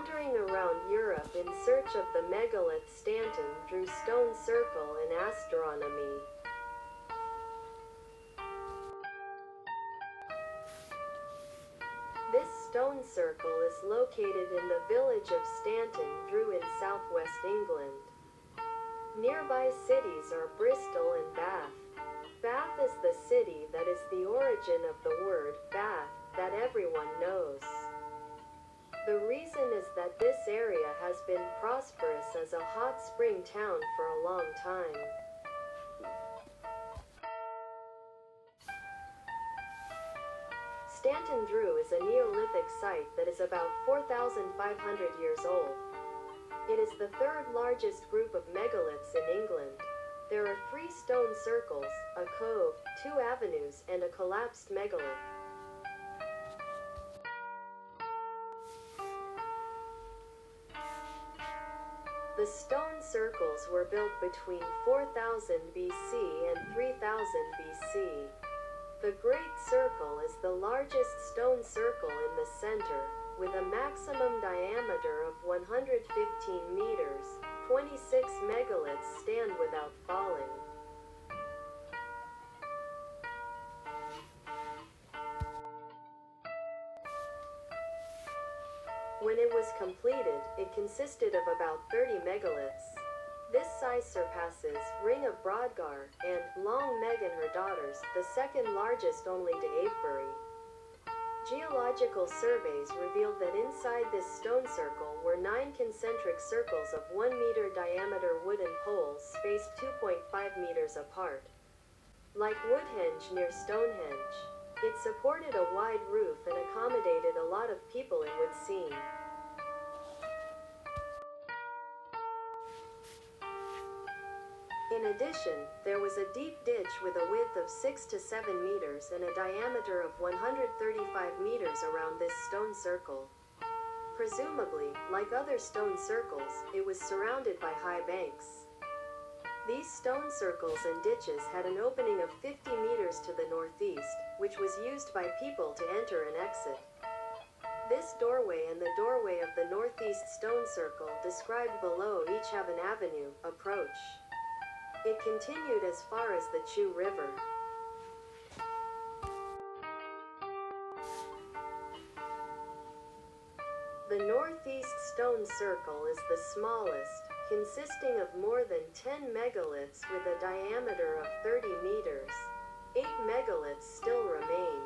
wandering around Europe in search of the megalith Stanton drew stone circle in astronomy. This stone circle is located in the village of Stanton, Drew in southwest England. Nearby cities are Bristol and Bath. Bath is the city that is the origin of the word bath that everyone knows. The reason is that this area has been prosperous as a hot spring town for a long time. Stanton Drew is a Neolithic site that is about 4,500 years old. It is the third largest group of megaliths in England. There are 3 stone circles, a cove, 2 avenues, and a collapsed megalith. The stone circles were built between 4000 BC and 3000 BC. The Great Circle is the largest stone circle in the center, with a maximum diameter of 115 meters. 26 megaliths stand without falling. When it was completed, it consisted of about 30 megaliths. This size surpasses Ring of Brodgar and Long Meg and her daughters, the second largest only to Avebury. Geological surveys revealed that inside this stone circle were 9 concentric circles of 1 meter diameter wooden poles spaced 2.5 meters apart. Like Woodhenge near Stonehenge, it supported a wide roof and accommodated a lot of people, it would seem. In addition, there was a deep ditch with a width of 6 to 7 meters and a diameter of 135 meters around this stone circle. Presumably, like other stone circles, it was surrounded by high banks. These stone circles and ditches had an opening of 50 meters to the northeast, which was used by people to enter and exit. This doorway and the doorway of the northeast stone circle described below each have an avenue, approach. It continued as far as the Chew River. The northeast stone circle is the smallest, consisting of more than 10 megaliths with a diameter of 30 meters. 8 megaliths still remain.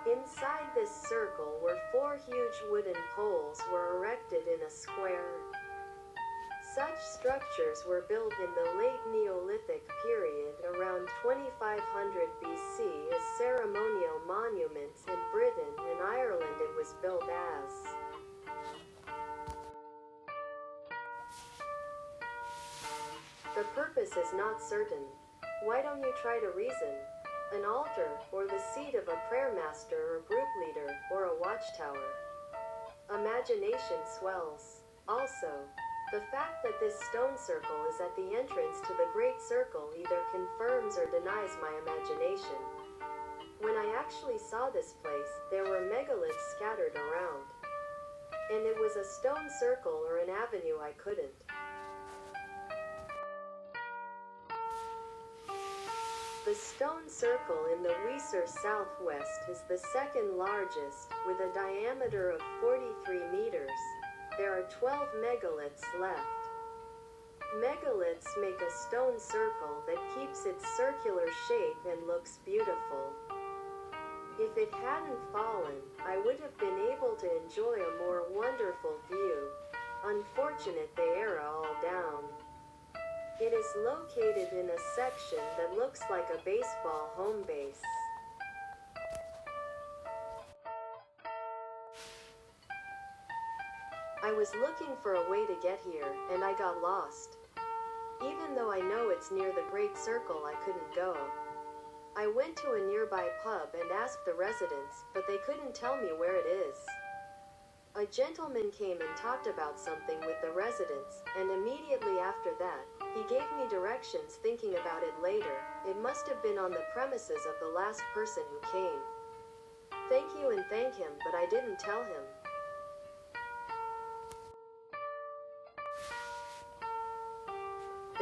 Inside this circle were 4 huge wooden poles were erected in a square. Such structures were built in the late Neolithic period around 2500 BC as ceremonial monuments. In Britain and Ireland it was built as the purpose is not certain. Why don't you try to reason? An altar, or the seat of a prayer master or group leader, or a watchtower. Imagination swells. Also, the fact that this stone circle is at the entrance to the Great Circle either confirms or denies my imagination. When I actually saw this place, there were megaliths scattered around. And it was a stone circle or an avenue I couldn't. The stone circle in the Weser southwest is the second largest, with a diameter of 43 meters. There are 12 megaliths left. Megaliths make a stone circle that keeps its circular shape and looks beautiful. If it hadn't fallen, I would have been able to enjoy a more wonderful view. Unfortunate they are all down. It is located in a section that looks like a baseball home base. I was looking for a way to get here, and I got lost. Even though I know it's near the Great Circle, I couldn't go. I went to a nearby pub and asked the residents, but they couldn't tell me where it is. A gentleman came and talked about something with the residents, and immediately after that, he gave me directions. Thinking about it later, it must have been on the premises of the last person who came. Thank you and thank him, but I didn't tell him.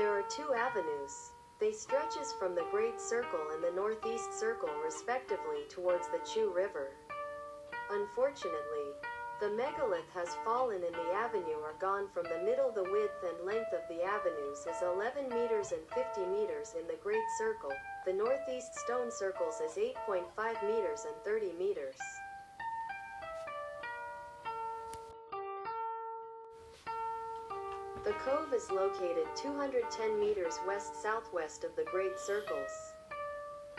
There are two avenues. They stretches from the Great Circle and the Northeast Circle respectively towards the Chew River. Unfortunately, the megalith has fallen and the avenue are gone from the middle. The width and length of the avenues is 11 meters and 50 meters in the Great Circle. The Northeast Stone Circles is 8.5 meters and 30 meters. The cove is located 210 meters west-southwest of the Great Circles.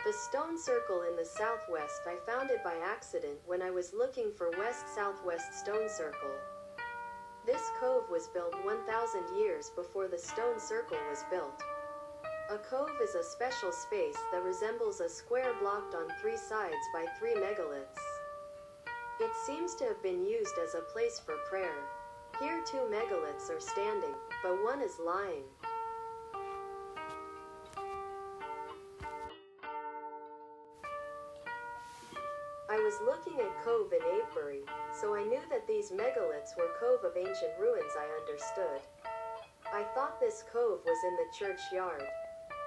The stone circle in the southwest I found it by accident when I was looking for west-southwest stone circle. This cove was built 1,000 years before the stone circle was built. A cove is a special space that resembles a square blocked on three sides by three megaliths. It seems to have been used as a place for prayer. Here two megaliths are standing, but one is lying. I was looking at Cove in Avebury, so I knew that these megaliths were Cove of ancient ruins. I understood. I thought this cove was in the churchyard,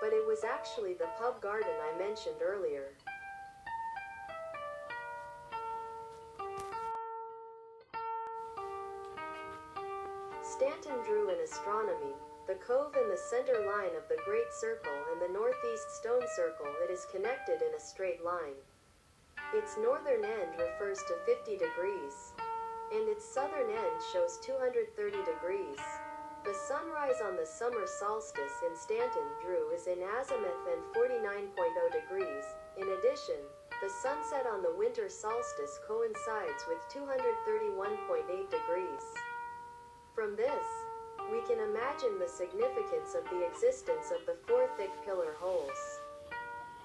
but it was actually the pub garden I mentioned earlier. Stanton drew in astronomy, the cove in the center line of the Great Circle and the Northeast Stone Circle. It is connected in a straight line. Its northern end refers to 50 degrees, and its southern end shows 230 degrees. The sunrise on the summer solstice in Stanton Drew is in azimuth and 49.0 degrees. In addition, the sunset on the winter solstice coincides with 231.8 degrees. From this, we can imagine the significance of the existence of the four thick pillar holes.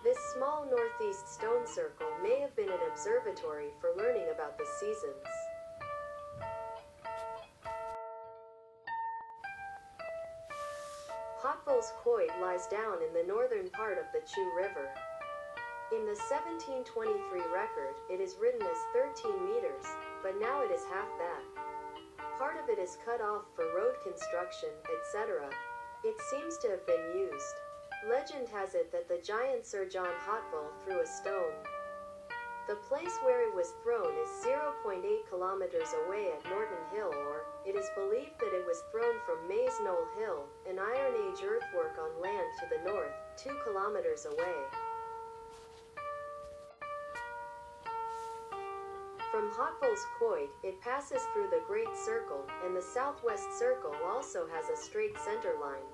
This small northeast stone circle may have been an observatory for learning about the seasons. Hotvel's Quoit lies down in the northern part of the Chew River. In the 1723 record, it is written as 13 meters, but now it is half that. Part of it is cut off for road construction, etc. It seems to have been used. Legend has it that the giant Sir John Hotvel threw a stone. The place where it was thrown is 0.8 kilometers away at Norton Hill, or it is believed that it was thrown from Maze Knoll Hill, an Iron Age earthwork on land to the north, 2 kilometers away. From Hotvel's Quoit, it passes through the Great Circle, and the Southwest Circle also has a straight center line.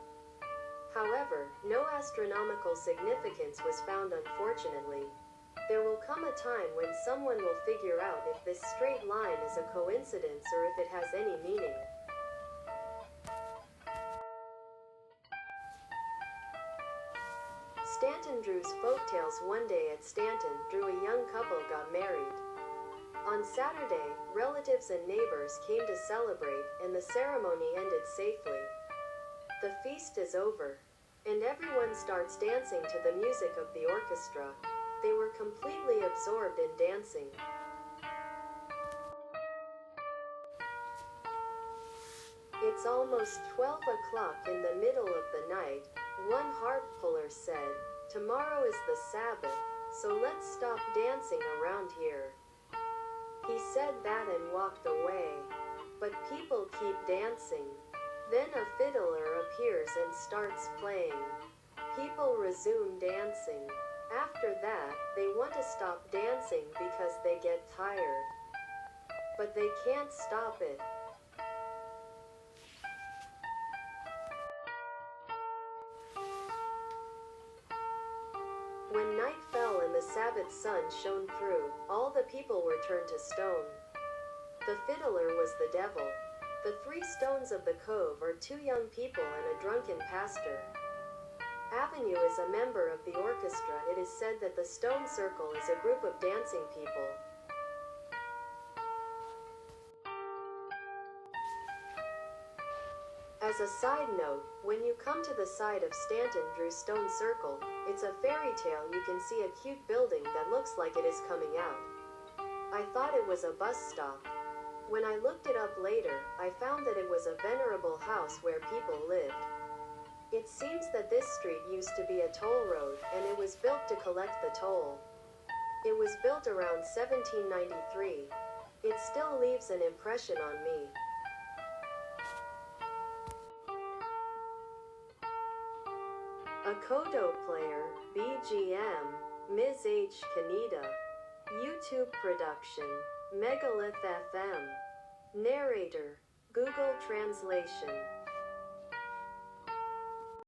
However, no astronomical significance was found. Unfortunately. There will come a time when someone will figure out if this straight line is a coincidence or if it has any meaning. Stanton Drew's folktales. One day at Stanton Drew, a young couple got married. On Saturday, relatives and neighbors came to celebrate, and the ceremony ended safely. The feast is over, and everyone starts dancing to the music of the orchestra. They were completely absorbed in dancing. It's almost 12 o'clock in the middle of the night. One harp puller said, "Tomorrow is the Sabbath, so let's stop dancing around here." He said that and walked away. But people keep dancing. Then a fiddler appears and starts playing. People resume dancing. After that, they want to stop dancing because they get tired. But they can't stop it. When night fell and the Sabbath sun shone through, all the people were turned to stone. The fiddler was the devil. The three stones of the cove are two young people and a drunken pastor. Avenue is a member of the orchestra. It is said that the stone circle is a group of dancing people. As a side note, when you come to the side of Stanton Drew Stone Circle, it's a fairy tale. You can see a cute building that looks like it is coming out. I thought it was a bus stop. When I looked it up later, I found that it was a venerable house where people lived. It seems that this street used to be a toll road, and it was built to collect the toll. It was built around 1793. It still leaves an impression on me. A Kodo player, BGM, Ms. H. Kaneda. YouTube production, Megalith FM. Narrator, Google Translation.